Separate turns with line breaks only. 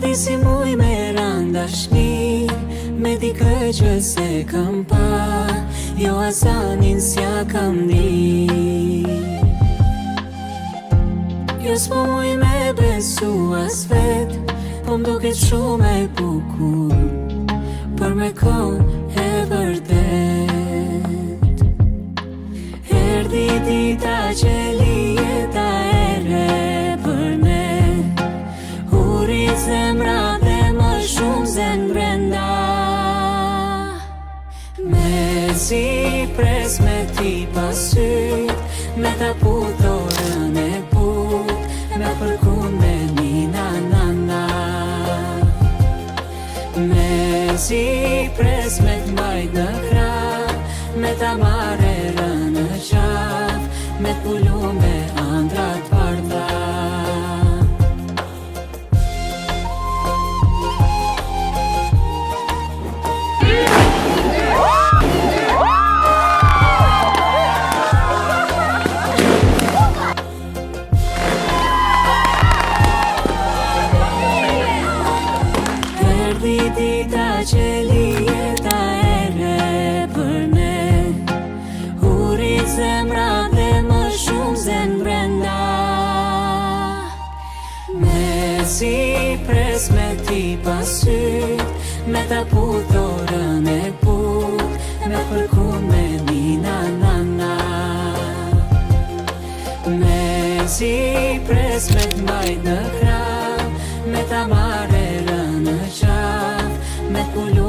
di si muj me randashni, me dikë që se kam pa, jo asanin s'ja kam di. Jo s'po muj me besu as vet, po m'duket shumë e bukur, për me kon e vërtet. Erdi dita që lijeta e re për ne, uri zemra dhe më shumë zen brenda. Me si pres me ti pasyt, me ta putorën e put, me përkun me një na. Me si pres me t'mbajt në krah, me ta marrë rënë në qaf, me t'pullu me andrat bardha. Erdi dita që lijeta e re për ne, uri zemra dhe më shumë zen brenda. Me si pres me ti pasyt, me ta putorën e put, me përkun me një na. Me si pres me t'mbajt në krah, me ta marrë rënë në qaf, me t'pullu